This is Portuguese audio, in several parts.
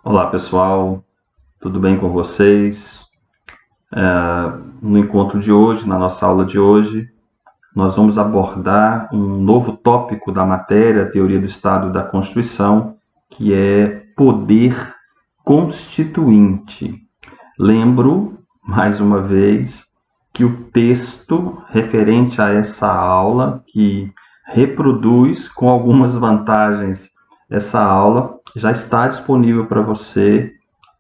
Olá pessoal, tudo bem com vocês? No encontro de hoje, na nossa aula de hoje, nós vamos abordar um novo tópico da matéria, Teoria do Estado e da Constituição, que é poder constituinte. Lembro, mais uma vez, que o texto referente a essa aula, que reproduz com algumas vantagens essa aula, já está disponível para você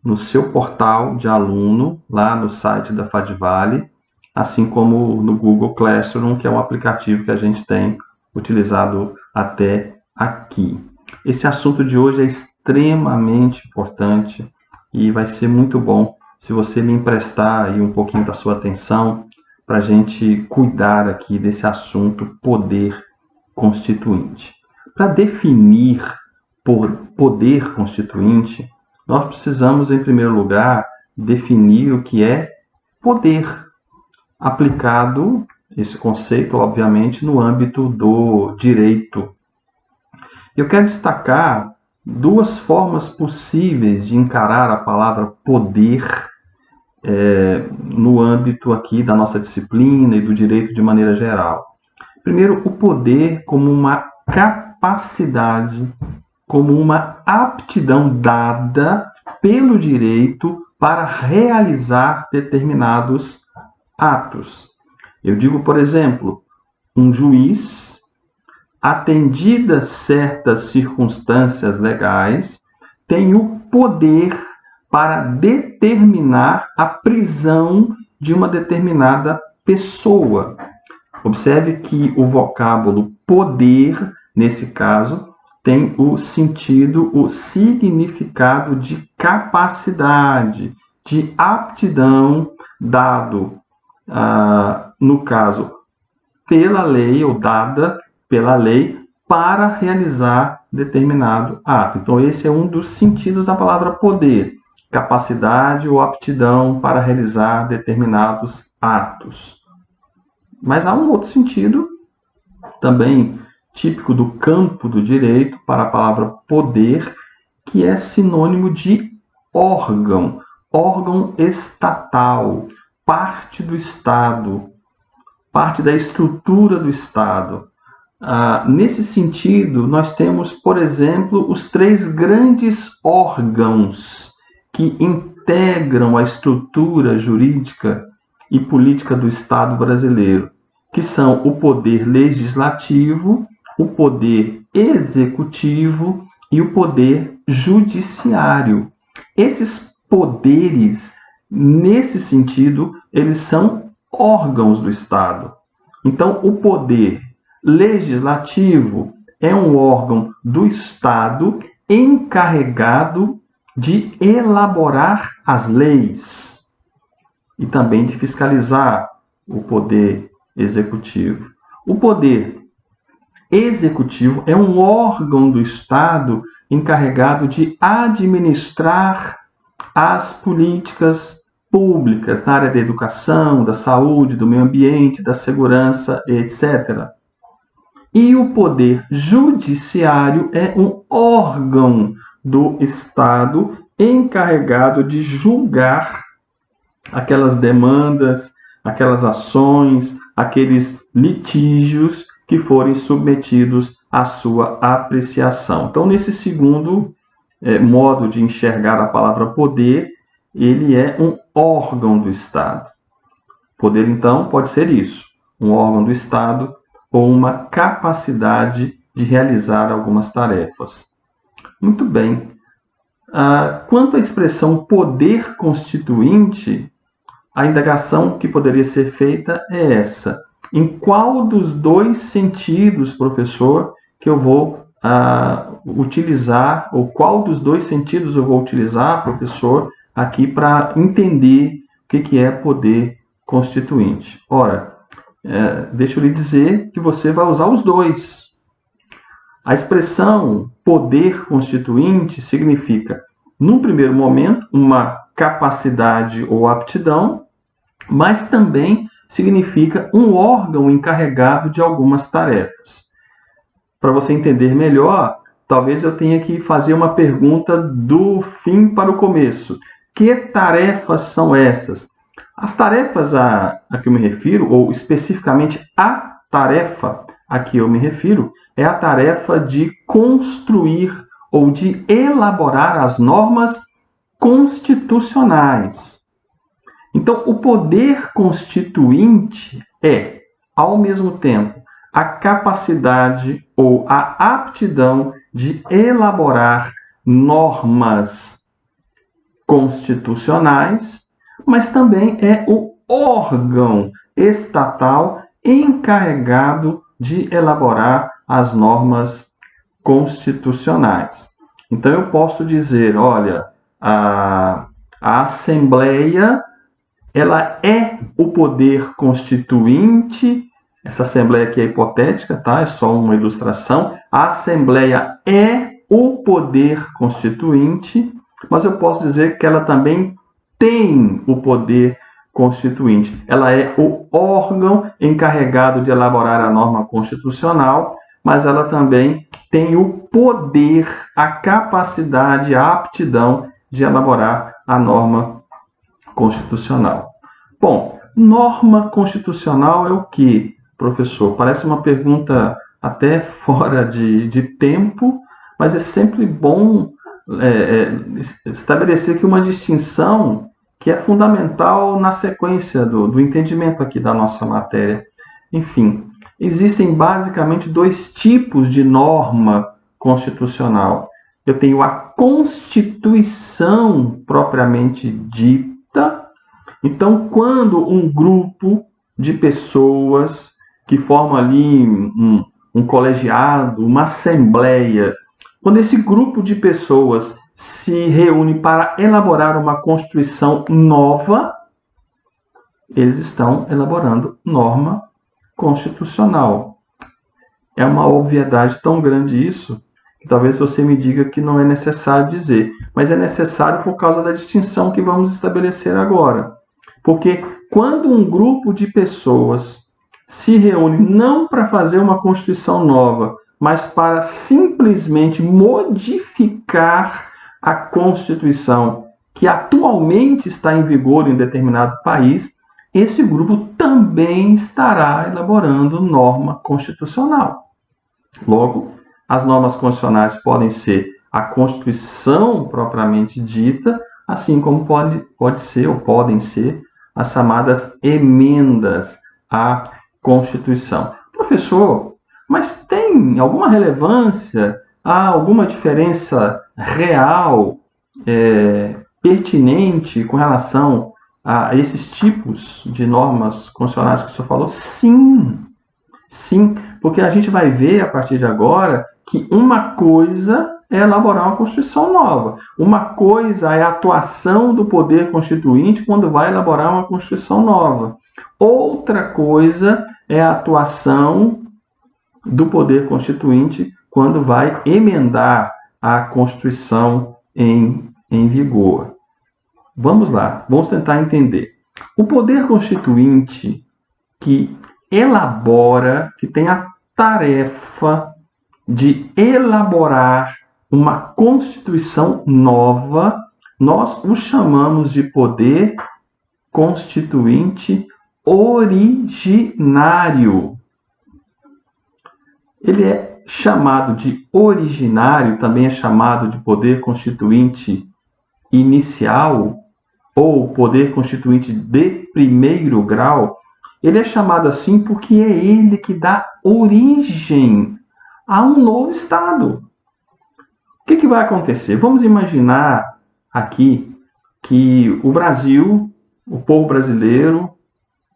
no seu portal de aluno, lá no site da Fadvale, assim como no Google Classroom, que é um aplicativo que a gente tem utilizado até aqui. Esse assunto de hoje é extremamente importante e vai ser muito bom se você me emprestar aí um pouquinho da sua atenção para a gente cuidar aqui desse assunto poder constituinte. Para definir poder constituinte, nós precisamos, em primeiro lugar, definir o que é poder, aplicado esse conceito, obviamente, no âmbito do direito. Eu quero destacar duas formas possíveis de encarar a palavra poder no âmbito aqui da nossa disciplina e do direito de maneira geral. Primeiro, o poder como uma capacidade, como uma aptidão dada pelo direito para realizar determinados atos. Eu digo, por exemplo, um juiz, atendidas certas circunstâncias legais, tem o poder para determinar a prisão de uma determinada pessoa. Observe que o vocábulo poder, nesse caso, tem o sentido, o significado de capacidade, de aptidão dado, no caso, pela lei ou dada pela lei para realizar determinado ato. Então, esse é um dos sentidos da palavra poder, capacidade ou aptidão para realizar determinados atos. Mas há um outro sentido, também típico do campo do direito, para a palavra poder, que é sinônimo de órgão, órgão estatal, parte do Estado, parte da estrutura do Estado. Nesse sentido, nós temos, por exemplo, os três grandes órgãos que integram a estrutura jurídica e política do Estado brasileiro, que são o poder legislativo, o poder executivo e o poder judiciário. Esses poderes, nesse sentido, eles são órgãos do Estado. Então, o poder legislativo é um órgão do Estado encarregado de elaborar as leis e também de fiscalizar o poder executivo. O poder executivo é um órgão do Estado encarregado de administrar as políticas públicas na área da educação, da saúde, do meio ambiente, da segurança, etc. E o poder judiciário é um órgão do Estado encarregado de julgar aquelas demandas, aquelas ações, aqueles litígios que forem submetidos à sua apreciação. Então, nesse segundo modo de enxergar a palavra poder, ele é um órgão do Estado. Poder, então, pode ser isso, um órgão do Estado ou uma capacidade de realizar algumas tarefas. Muito bem. Quanto à expressão poder constituinte, a indagação que poderia ser feita é essa. Em qual dos dois sentidos, professor, que eu vou utilizar, ou qual dos dois sentidos eu vou utilizar, professor, aqui para entender o que é poder constituinte? Ora, deixa eu lhe dizer que você vai usar os dois. A expressão poder constituinte significa, num primeiro momento, uma capacidade ou aptidão, mas também significa um órgão encarregado de algumas tarefas. Para você entender melhor, talvez eu tenha que fazer uma pergunta do fim para o começo. Que tarefas são essas? As tarefas a que eu me refiro, ou especificamente a tarefa a que eu me refiro, é a tarefa de construir ou de elaborar as normas constitucionais. Então, o poder constituinte é, ao mesmo tempo, a capacidade ou a aptidão de elaborar normas constitucionais, mas também é o órgão estatal encarregado de elaborar as normas constitucionais. Então, eu posso dizer, olha, a Assembleia, ela é o poder constituinte. Essa Assembleia aqui é hipotética, tá? É só uma ilustração. A Assembleia é o poder constituinte, mas eu posso dizer que ela também tem o poder constituinte. Ela é o órgão encarregado de elaborar a norma constitucional, mas ela também tem o poder, a capacidade, a aptidão de elaborar a norma constitucional. Bom, norma constitucional é o que, professor? Parece uma pergunta até fora de tempo, mas é sempre bom estabelecer aqui uma distinção que é fundamental na sequência do entendimento aqui da nossa matéria. Enfim, existem basicamente dois tipos de norma constitucional. Eu tenho a Constituição propriamente dita. Então, quando um grupo de pessoas que formam ali um colegiado, uma assembleia, quando esse grupo de pessoas se reúne para elaborar uma Constituição nova, eles estão elaborando norma constitucional. É uma obviedade tão grande isso, que talvez você me diga que não é necessário dizer, mas é necessário por causa da distinção que vamos estabelecer agora. Porque quando um grupo de pessoas se reúne não para fazer uma Constituição nova, mas para simplesmente modificar a Constituição que atualmente está em vigor em determinado país, esse grupo também estará elaborando norma constitucional. Logo, as normas constitucionais podem ser a Constituição propriamente dita, assim como pode ser ou podem ser as chamadas emendas à Constituição. Professor, mas tem alguma relevância, há alguma diferença real, pertinente com relação a esses tipos de normas constitucionais que o senhor falou? Sim, sim, porque a gente vai ver a partir de agora que uma coisa é elaborar uma Constituição nova, uma coisa é a atuação do poder constituinte quando vai elaborar uma Constituição nova, outra coisa é a atuação do poder constituinte quando vai emendar a Constituição em vigor. Vamos lá, vamos tentar entender. O poder constituinte que elabora, que tem a tarefa de elaborar uma Constituição nova, nós o chamamos de poder constituinte originário. Ele é chamado de originário, também é chamado de poder constituinte inicial ou poder constituinte de primeiro grau. Ele é chamado assim porque é ele que dá origem a um novo Estado. O que vai acontecer? Vamos imaginar aqui que o Brasil, o povo brasileiro,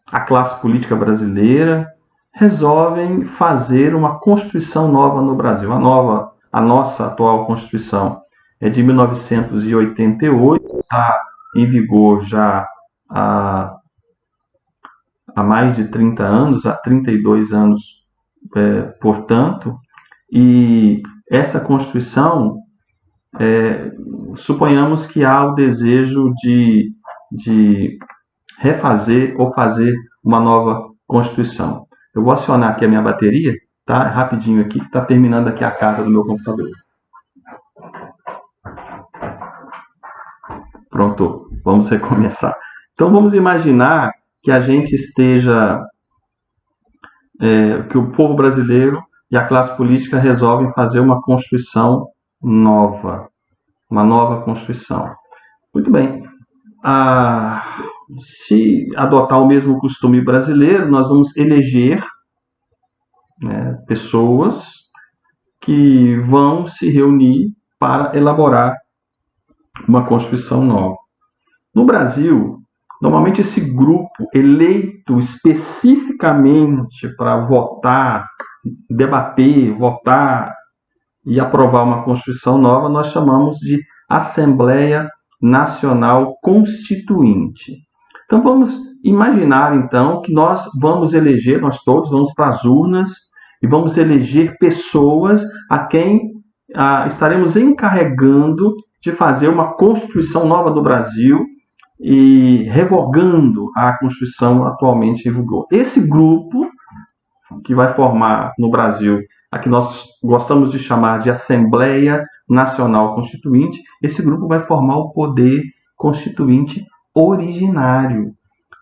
a classe política brasileira, resolvem fazer uma Constituição nova no Brasil. A nossa atual Constituição é de 1988, está em vigor já há mais de 30 anos, há 32 anos, portanto, e essa Constituição, suponhamos que há o desejo de refazer ou fazer uma nova Constituição. Eu vou acionar aqui a minha bateria, tá? Rapidinho aqui, que está terminando aqui a carga do meu computador. Pronto, vamos recomeçar. Então vamos imaginar que a gente esteja, que o povo brasileiro e a classe política resolvem fazer uma Constituição nova, uma nova Constituição. Muito bem. Se adotar o mesmo costume brasileiro, nós vamos eleger, né, pessoas que vão se reunir para elaborar uma Constituição nova. No Brasil, normalmente esse grupo eleito especificamente para votar, debater, votar e aprovar uma Constituição nova, nós chamamos de Assembleia Nacional Constituinte. Então vamos imaginar então que nós vamos eleger, nós todos vamos para as urnas e vamos eleger pessoas a quem estaremos encarregando de fazer uma Constituição nova do Brasil e revogando a Constituição atualmente em vigor. Esse grupo que vai formar no Brasil a que nós gostamos de chamar de Assembleia Nacional Constituinte, esse grupo vai formar o poder constituinte originário.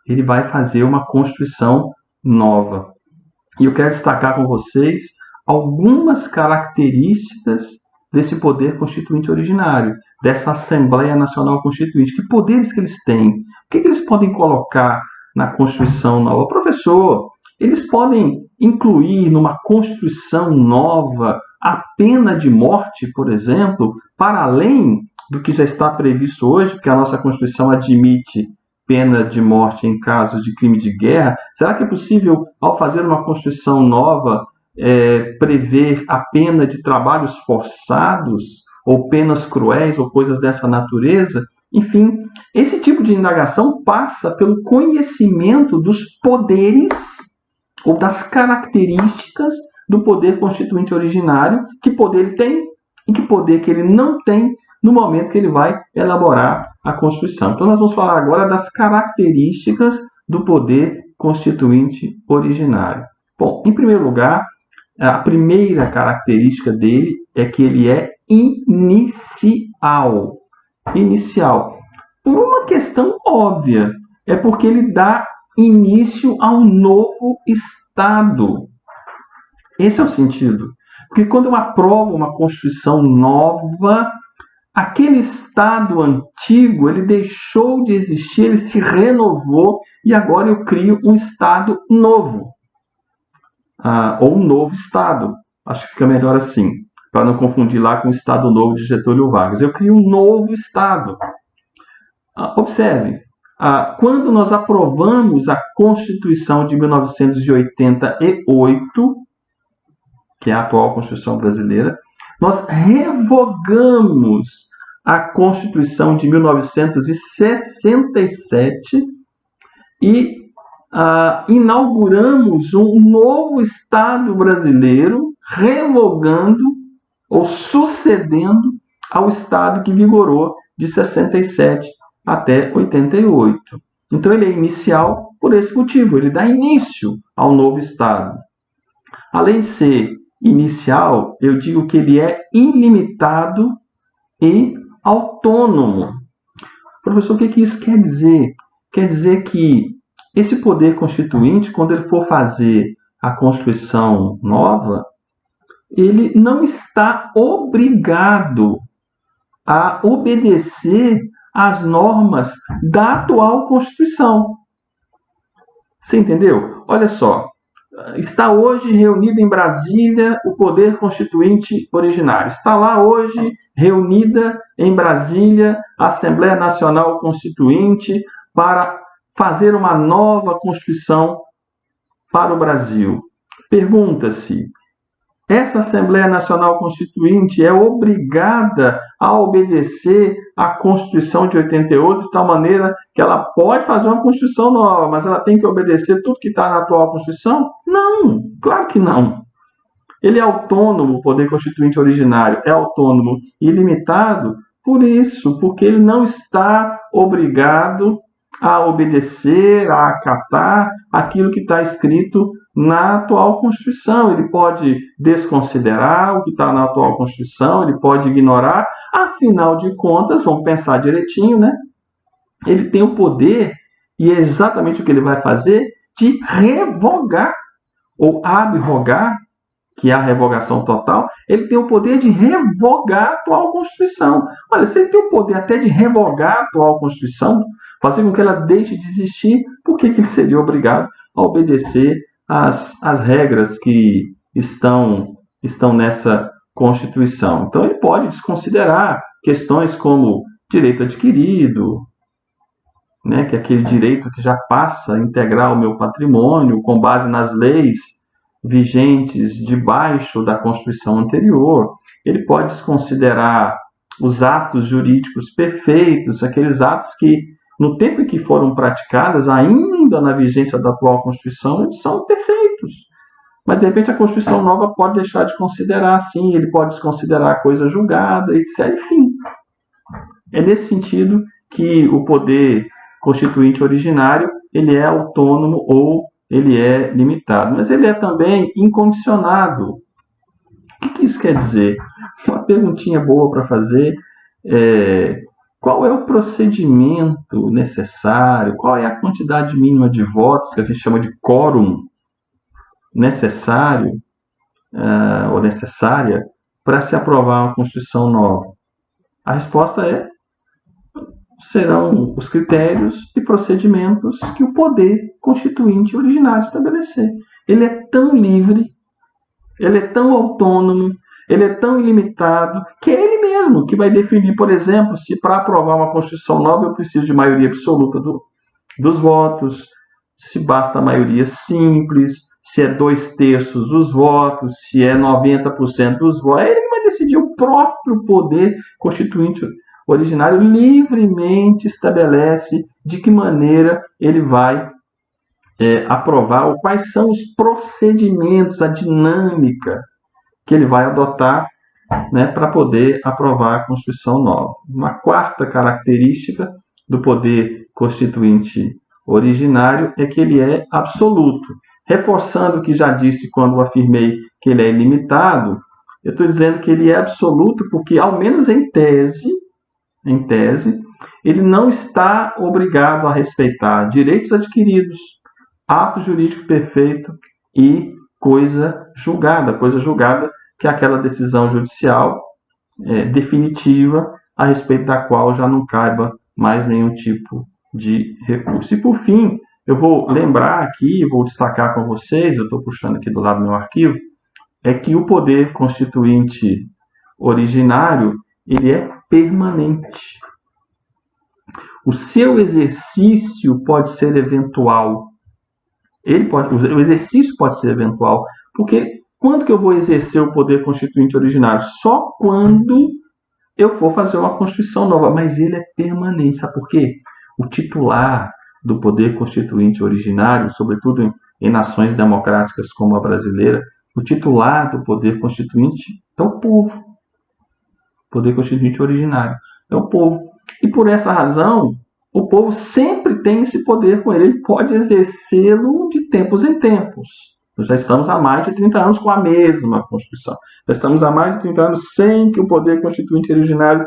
Ele vai fazer uma Constituição nova. E eu quero destacar com vocês algumas características desse poder constituinte originário, dessa Assembleia Nacional Constituinte. Que poderes que eles têm? O que eles podem colocar na Constituição nova? Professor, eles podem incluir numa Constituição nova a pena de morte, por exemplo, para além do que já está previsto hoje, porque a nossa Constituição admite pena de morte em casos de crime de guerra. Será que é possível, ao fazer uma Constituição nova, prever a pena de trabalhos forçados, ou penas cruéis, ou coisas dessa natureza? Enfim, esse tipo de indagação passa pelo conhecimento dos poderes ou das características do poder constituinte originário, que poder ele tem e que poder que ele não tem no momento que ele vai elaborar a Constituição. Então nós vamos falar agora das características do poder constituinte originário. Bom, em primeiro lugar, a primeira característica dele é que ele é inicial. Inicial. Por uma questão óbvia, é porque ele dá início a um novo Estado. Esse é o sentido. Porque quando eu aprovo uma Constituição nova, aquele Estado antigo, ele deixou de existir, ele se renovou e agora eu crio um Estado novo. Ou um novo Estado. Acho que fica melhor assim, para não confundir lá com o Estado Novo de Getúlio Vargas. Eu crio um novo Estado. Observe, quando nós aprovamos a Constituição de 1988, que é a atual Constituição brasileira, nós revogamos a Constituição de 1967 e inauguramos um novo Estado brasileiro, revogando ou sucedendo ao Estado que vigorou de 67 até 88. Então ele é inicial por esse motivo, ele dá início ao novo Estado. Além de ser inicial, eu digo que ele é ilimitado e autônomo. Professor, o que isso quer dizer? Quer dizer que esse poder constituinte, quando ele for fazer a Constituição nova, ele não está obrigado a obedecer às normas da atual Constituição. Você entendeu? Olha só, está hoje reunido em Brasília o poder constituinte originário. Está lá hoje reunida em Brasília a Assembleia Nacional Constituinte para fazer uma nova Constituição para o Brasil. Pergunta-se, essa Assembleia Nacional Constituinte é obrigada a obedecer à Constituição de 88 de tal maneira que ela pode fazer uma Constituição nova, mas ela tem que obedecer tudo que está na atual Constituição? Não, claro que não. Ele é autônomo, o poder constituinte originário é autônomo e ilimitado por isso, porque ele não está obrigado a obedecer, a acatar aquilo que está escrito na atual Constituição. Ele pode desconsiderar o que está na atual Constituição, ele pode ignorar. Afinal de contas, vamos pensar direitinho, né? ele tem o poder, e é exatamente o que ele vai fazer, de revogar ou abrogar, que é a revogação total. Ele tem o poder de revogar a atual Constituição. Olha, se ele tem o poder até de revogar a atual Constituição, fazer com que ela deixe de existir, por que ele seria obrigado a obedecer às regras que estão nessa Constituição? Então, ele pode desconsiderar questões como direito adquirido, né, que é aquele direito que já passa a integrar o meu patrimônio com base nas leis vigentes debaixo da Constituição anterior. Ele pode desconsiderar os atos jurídicos perfeitos, aqueles atos que, no tempo em que foram praticados, ainda na vigência da atual Constituição, eles são perfeitos. Mas, de repente, a Constituição nova pode deixar de considerar assim, ele pode desconsiderar a coisa julgada, etc. Enfim, é nesse sentido que o poder constituinte originário ele é autônomo ou ele é limitado, mas ele é também incondicionado. O que isso quer dizer? Uma perguntinha boa para fazer é: qual é o procedimento necessário, qual é a quantidade mínima de votos, que a gente chama de quórum, necessário ou necessária para se aprovar uma Constituição nova? A resposta serão os critérios e procedimentos que o poder constituinte originário estabelecer. Ele é tão livre, ele é tão autônomo, ele é tão ilimitado, que é ele mesmo que vai definir, por exemplo, se para aprovar uma Constituição nova eu preciso de maioria absoluta dos votos, se basta a maioria simples, se é 2/3 dos votos, se é 90% dos votos. É ele que vai decidir. O próprio poder constituinte originário livremente estabelece de que maneira ele vai aprovar, ou quais são os procedimentos, a dinâmica que ele vai adotar, né, para poder aprovar a Constituição nova. Uma quarta característica do poder constituinte originário é que ele é absoluto. Reforçando o que já disse quando afirmei que ele é ilimitado, eu estou dizendo que ele é absoluto porque, ao menos em tese, ele não está obrigado a respeitar direitos adquiridos, ato jurídico perfeito e coisa julgada que é aquela decisão judicial definitiva a respeito da qual já não caiba mais nenhum tipo de recurso. E, por fim, eu vou lembrar aqui, vou destacar com vocês, eu estou puxando aqui do lado do meu arquivo, é que o poder constituinte originário, ele é permanente. O seu exercício pode ser eventual. O exercício pode ser eventual, porque quando que eu vou exercer o poder constituinte originário? Só quando eu for fazer uma Constituição nova, mas ele é permanente. Sabe por quê? O titular do poder constituinte originário, sobretudo em nações democráticas como a brasileira, o titular do poder constituinte é o povo. O poder constituinte originário é o povo. E por essa razão, o povo sempre tem esse poder com ele. Ele pode exercê-lo de tempos em tempos. Nós já estamos há mais de 30 anos com a mesma Constituição. Já estamos há mais de 30 anos sem que o poder constituinte originário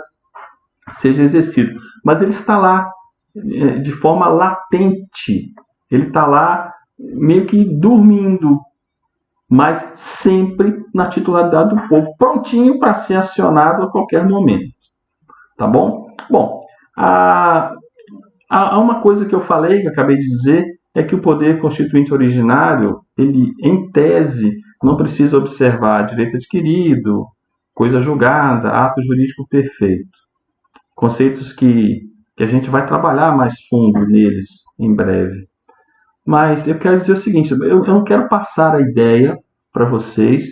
seja exercido. Mas ele está lá de forma latente. Ele está lá meio que dormindo, mas sempre na titularidade do povo, prontinho para ser acionado a qualquer momento. Tá bom? Bom, há uma coisa que eu falei, que eu acabei de dizer, é que o poder constituinte originário, ele, em tese, não precisa observar direito adquirido, coisa julgada, ato jurídico perfeito. Conceitos que a gente vai trabalhar mais fundo neles em breve. Mas eu quero dizer o seguinte, eu não quero passar a ideia para vocês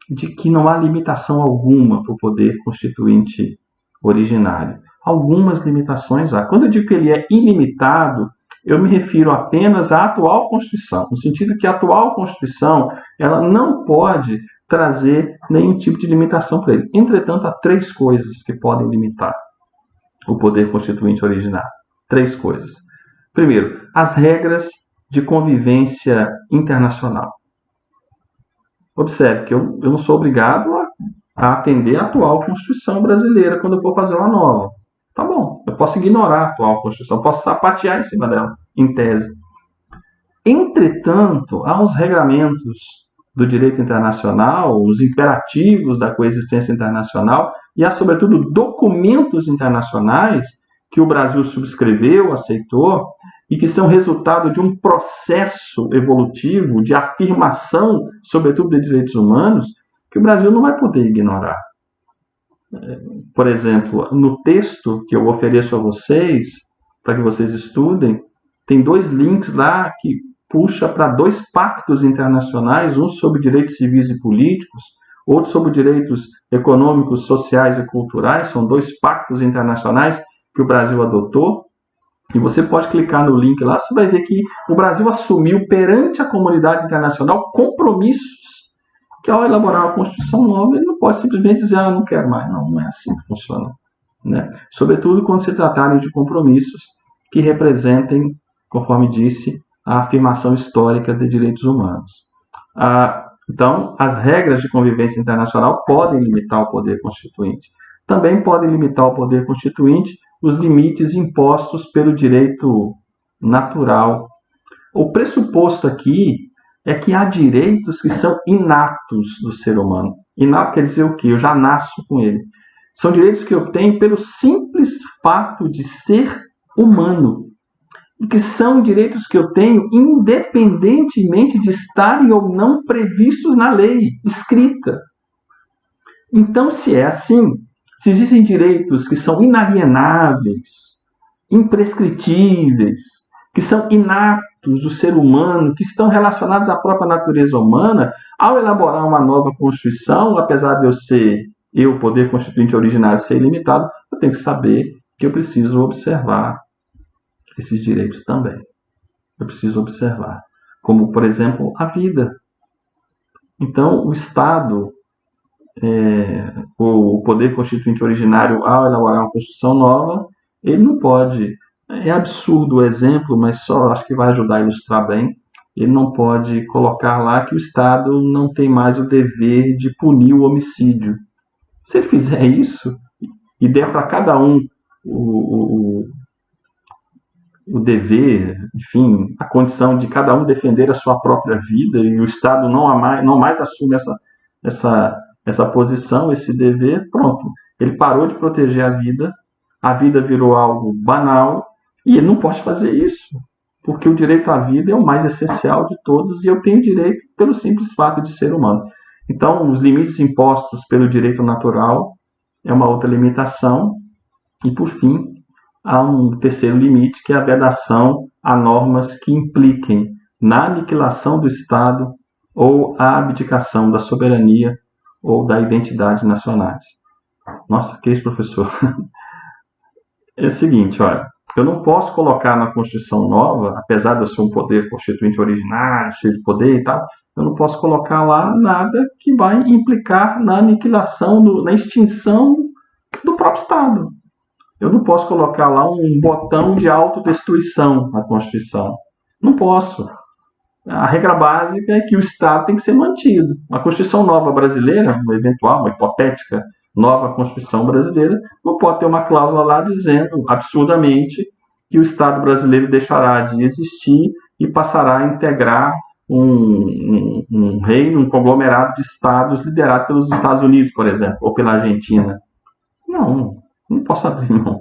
de que não há limitação alguma para o poder constituinte originário. Algumas limitações há. Quando eu digo que ele é ilimitado, eu me refiro apenas à atual Constituição, no sentido que a atual Constituição ela não pode trazer nenhum tipo de limitação para ele. Entretanto, há 3 coisas que podem limitar o poder constituinte originário. 3 coisas. Primeiro, as regras de convivência internacional. Observe que eu não sou obrigado a atender a atual Constituição brasileira quando eu for fazer uma nova. Tá bom, eu posso ignorar a atual Constituição, posso sapatear em cima dela, em tese. Entretanto, há os regramentos do direito internacional, os imperativos da coexistência internacional e há, sobretudo, documentos internacionais que o Brasil subscreveu, aceitou e que são resultado de um processo evolutivo de afirmação, sobretudo de direitos humanos, que o Brasil não vai poder ignorar. Por exemplo, no texto que eu ofereço a vocês, para que vocês estudem, tem 2 links lá que puxa para 2 pactos internacionais, um sobre direitos civis e políticos, outro sobre direitos econômicos, sociais e culturais. São 2 pactos internacionais que o Brasil adotou. E você pode clicar no link lá, você vai ver que o Brasil assumiu perante a comunidade internacional compromissos que, ao elaborar uma Constituição nova, ele não pode simplesmente dizer, não quero mais. Não é assim que funciona. Né? Sobretudo quando se tratarem de compromissos que representem, conforme disse, a afirmação histórica de direitos humanos. Então, as regras de convivência internacional podem limitar o poder constituinte. Também podem limitar o poder constituinte os limites impostos pelo direito natural. O pressuposto aqui é que há direitos que são inatos do ser humano. Inato quer dizer o quê? Eu já nasço com ele. São direitos que eu tenho pelo simples fato de ser humano. E que são direitos que eu tenho independentemente de estarem ou não previstos na lei escrita. Então, se é assim, se existem direitos que são inalienáveis, imprescritíveis, que são inatos do ser humano, que estão relacionados à própria natureza humana, ao elaborar uma nova Constituição, apesar de eu, poder constituinte originário, ser ilimitado, eu tenho que saber que eu preciso observar esses direitos também. Eu preciso observar. Como, por exemplo, a vida. Então, o Estado, o poder constituinte originário, ao elaborar uma Constituição nova, ele não pode... É absurdo o exemplo, mas só acho que vai ajudar a ilustrar bem. Ele não pode colocar lá que o Estado não tem mais o dever de punir o homicídio. Se ele fizer isso e der para cada um o dever, enfim, a condição de cada um defender a sua própria vida e o Estado não mais assume essa posição, esse dever, pronto. Ele parou de proteger a vida virou algo banal e ele não pode fazer isso, porque o direito à vida é o mais essencial de todos e eu tenho direito pelo simples fato de ser humano. Então, os limites impostos pelo direito natural é uma outra limitação e, por fim, há um terceiro limite, que é a vedação a normas que impliquem na aniquilação do Estado ou a abdicação da soberania ou da identidade nacionais. Nossa, que é isso, professor? É o seguinte, olha, eu não posso colocar na Constituição nova, apesar de eu ser um poder constituinte originário, cheio de poder e tal, eu não posso colocar lá nada que vai implicar na aniquilação, na extinção do próprio Estado. Eu não posso colocar lá um botão de autodestruição na Constituição. Não posso. A regra básica é que o Estado tem que ser mantido. A Constituição nova brasileira, uma eventual, uma hipotética nova Constituição brasileira, não pode ter uma cláusula lá dizendo absurdamente que o Estado brasileiro deixará de existir e passará a integrar um reino, um conglomerado de estados liderado pelos Estados Unidos, por exemplo, ou pela Argentina. Não posso abrir mão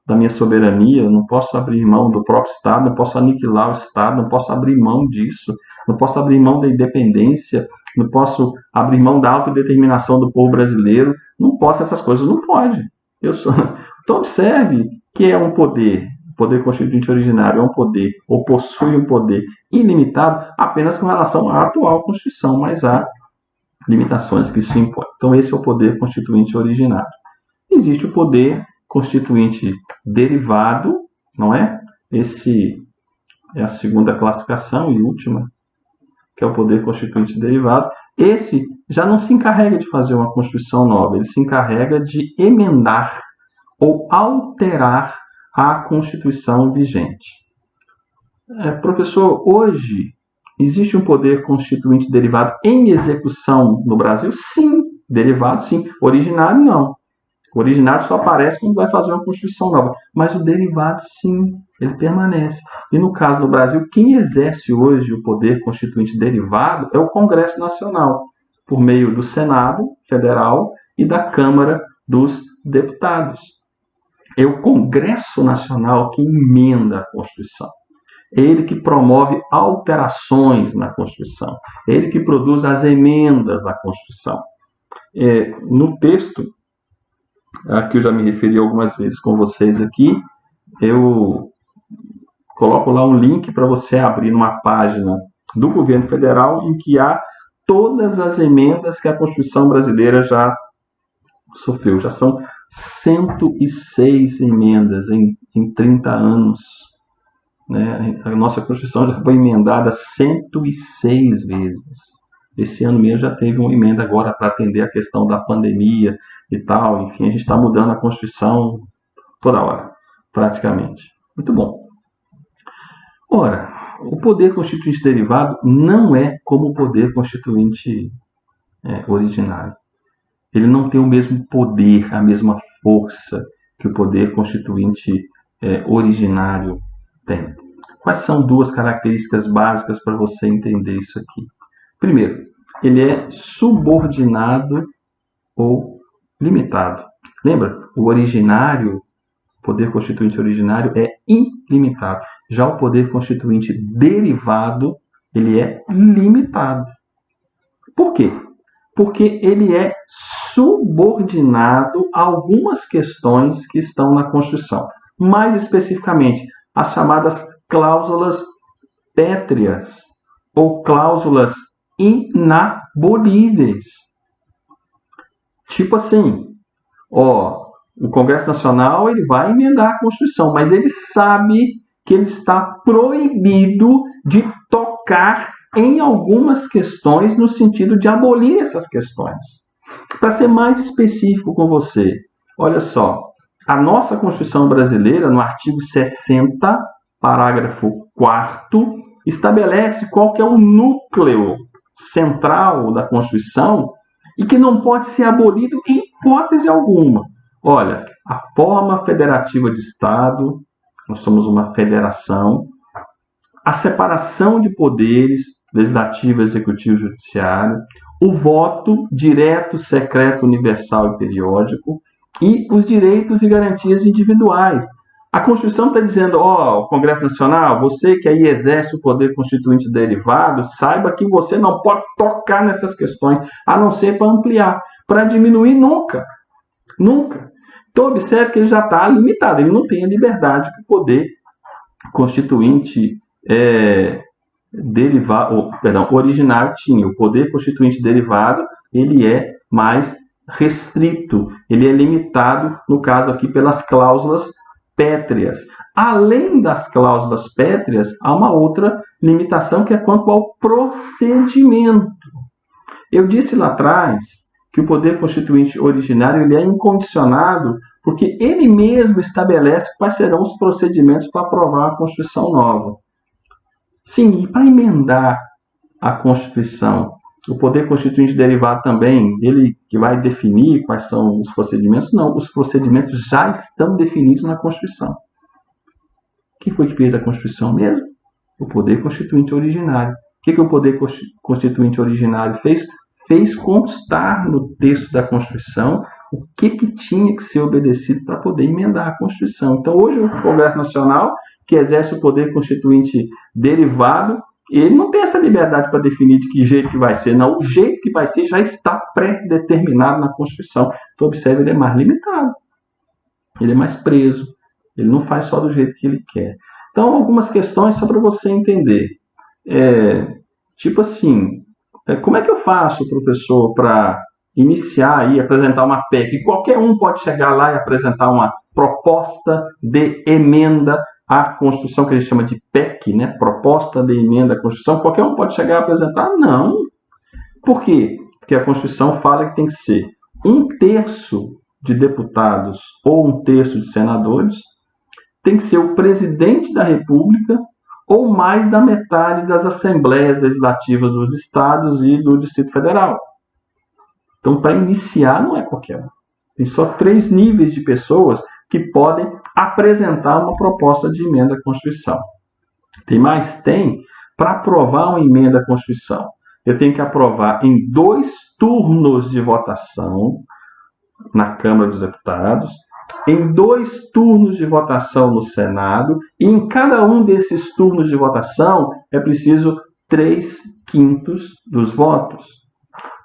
da minha soberania, não posso abrir mão do próprio Estado, não posso aniquilar o Estado, não posso abrir mão disso, não posso abrir mão da independência, não posso abrir mão da autodeterminação do povo brasileiro, não posso, essas coisas não pode. Então observe que é um poder, o poder constituinte originário é um poder, ou possui um poder ilimitado apenas com relação à atual Constituição, mas há limitações que se impõem. Então esse é o poder constituinte originário. Existe o poder constituinte derivado, não é? Esse é a segunda classificação e última, que é o poder constituinte derivado. Esse já não se encarrega de fazer uma Constituição nova, ele se encarrega de emendar ou alterar a Constituição vigente. Professor, hoje existe um poder constituinte derivado em execução no Brasil? Sim, derivado sim, originário não. O originário só aparece quando vai fazer uma Constituição nova. Mas o derivado, sim, ele permanece. E no caso do Brasil, quem exerce hoje o poder constituinte derivado é o Congresso Nacional, por meio do Senado Federal e da Câmara dos Deputados. É o Congresso Nacional que emenda a Constituição. É ele que promove alterações na Constituição. É ele que produz as emendas à Constituição. No texto, a que eu já me referi algumas vezes com vocês aqui, eu coloco lá um link para você abrir numa página do governo federal em que há todas as emendas que a Constituição brasileira já sofreu. Já são 106 emendas em 30 anos. Né? A nossa Constituição já foi emendada 106 vezes. Esse ano mesmo já teve uma emenda agora para atender a questão da pandemia e tal. Enfim, a gente está mudando a Constituição toda hora, praticamente. Muito bom. Ora, o poder constituinte derivado não é como o poder constituinte originário. Ele não tem o mesmo poder, a mesma força que o poder constituinte originário tem. Quais são duas características básicas para você entender isso aqui? Primeiro, ele é subordinado ou limitado. Lembra? O originário, poder constituinte originário, é ilimitado. Já o poder constituinte derivado, ele é limitado. Por quê? Porque ele é subordinado a algumas questões que estão na Constituição. Mais especificamente, as chamadas cláusulas pétreas ou cláusulas inabolíveis. Tipo assim, o Congresso Nacional ele vai emendar a Constituição, mas ele sabe que ele está proibido de tocar em algumas questões no sentido de abolir essas questões. Para ser mais específico com você, olha só, a nossa Constituição brasileira, no artigo 60, parágrafo 4º, estabelece qual que é o núcleo central da Constituição e que não pode ser abolido em hipótese alguma. Olha, a forma federativa de Estado, nós somos uma federação, a separação de poderes, legislativo, executivo e judiciário, o voto direto, secreto, universal e periódico e os direitos e garantias individuais. A Constituição está dizendo, o Congresso Nacional, você que aí exerce o poder constituinte derivado, saiba que você não pode tocar nessas questões, a não ser para ampliar. Para diminuir, nunca. Nunca. Então, observe que ele já está limitado, ele não tem a liberdade que o poder constituinte originário tinha. O poder constituinte derivado, ele é mais restrito, ele é limitado, no caso aqui, pelas cláusulas pétreas. Além das cláusulas pétreas, há uma outra limitação que é quanto ao procedimento. Eu disse lá atrás que o poder constituinte originário ele é incondicionado porque ele mesmo estabelece quais serão os procedimentos para aprovar a Constituição nova. Sim, e para emendar a Constituição, o poder constituinte derivado também, ele que vai definir quais são os procedimentos? Não, os procedimentos já estão definidos na Constituição. Quem foi que fez a Constituição mesmo? O poder constituinte originário. O que o poder constituinte originário fez? Fez constar no texto da Constituição o que tinha que ser obedecido para poder emendar a Constituição. Então, hoje, o Congresso Nacional, que exerce o poder constituinte derivado, ele não tem essa liberdade para definir de que jeito que vai ser. Não, o jeito que vai ser já está pré-determinado na Constituição. Então, observe, ele é mais limitado. Ele é mais preso. Ele não faz só do jeito que ele quer. Então, algumas questões só para você entender. Tipo assim, como é que eu faço, professor, para iniciar e apresentar uma PEC? Qualquer um pode chegar lá e apresentar uma proposta de emenda à Constituição, que a gente chama de PEC, né? Proposta de emenda à Constituição. Qualquer um pode chegar e apresentar? Não. Por quê? Porque a Constituição fala que tem que ser 1/3 de deputados ou 1/3 de senadores, tem que ser o presidente da República ou mais da metade das assembleias legislativas dos estados e do Distrito Federal. Então, para iniciar, não é qualquer um. Para iniciar, não é qualquer um. Então, observe, Tem só 3 níveis de pessoas que podem apresentar uma proposta de emenda à Constituição. Tem mais? Tem. Para aprovar uma emenda à Constituição, eu tenho que aprovar em 2 turnos de votação na Câmara dos Deputados, em 2 turnos de votação no Senado, e em cada um desses turnos de votação é preciso 3/5 dos votos.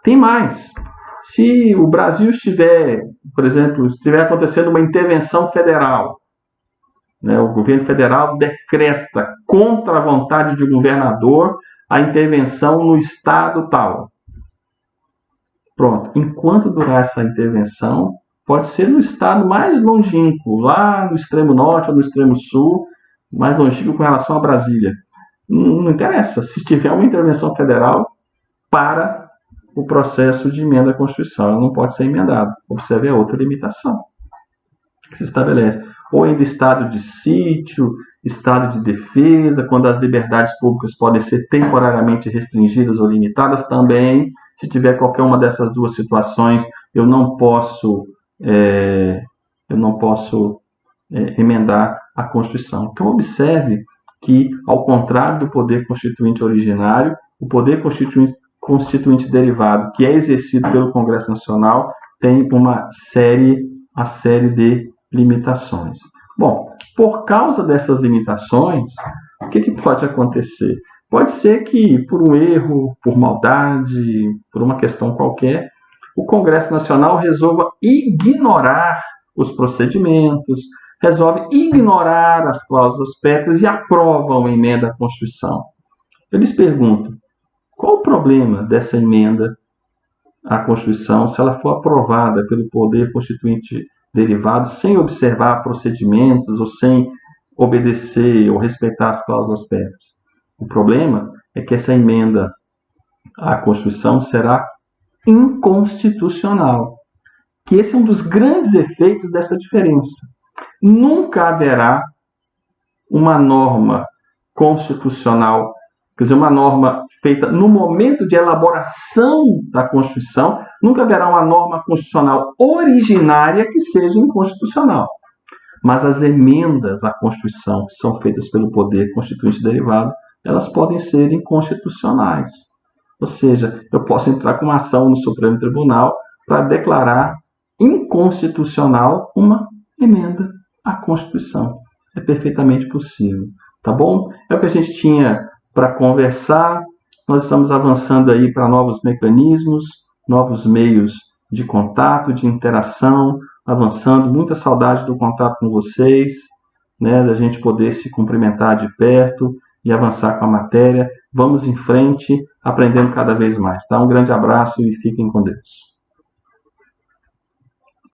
Tem mais. Se o Brasil estiver, por exemplo, estiver acontecendo uma intervenção federal, né, o governo federal decreta contra a vontade de um governador a intervenção no estado tal. Pronto. Enquanto durar essa intervenção, pode ser no estado mais longínquo, lá no extremo norte ou no extremo sul, mais longínquo com relação a Brasília. Não interessa. Se tiver uma intervenção federal, para o processo de emenda à Constituição. Ela não pode ser emendada. Observe a outra limitação que se estabelece. Ou ainda estado de sítio, estado de defesa, quando as liberdades públicas podem ser temporariamente restringidas ou limitadas também. Se tiver qualquer uma dessas 2 situações, eu não posso emendar a Constituição. Então, observe que, ao contrário do poder constituinte originário, o poder constituinte derivado, que é exercido pelo Congresso Nacional, tem uma série de limitações. Bom, por causa dessas limitações, o que pode acontecer? Pode ser que, por um erro, por maldade, por uma questão qualquer, o Congresso Nacional resolva ignorar os procedimentos, resolve ignorar as cláusulas pétreas e aprova uma emenda à Constituição. Eu lhes pergunto, qual o problema dessa emenda à Constituição se ela for aprovada pelo Poder Constituinte derivado sem observar procedimentos ou sem obedecer ou respeitar as cláusulas pétreas? O problema é que essa emenda à Constituição será inconstitucional. Que esse é um dos grandes efeitos dessa diferença. Nunca haverá uma norma constitucional, quer dizer, uma norma feita no momento de elaboração da Constituição, nunca haverá uma norma constitucional originária que seja inconstitucional. Mas as emendas à Constituição que são feitas pelo Poder Constituinte derivado, elas podem ser inconstitucionais. Ou seja, eu posso entrar com uma ação no Supremo Tribunal para declarar inconstitucional uma emenda à Constituição. É perfeitamente possível. Tá bom? É o que a gente tinha para conversar. Nós estamos avançando aí para novos mecanismos, novos meios de contato, de interação, avançando. Muita saudade do contato com vocês, né, da gente poder se cumprimentar de perto e avançar com a matéria. Vamos em frente, aprendendo cada vez mais. Tá? Um grande abraço e fiquem com Deus.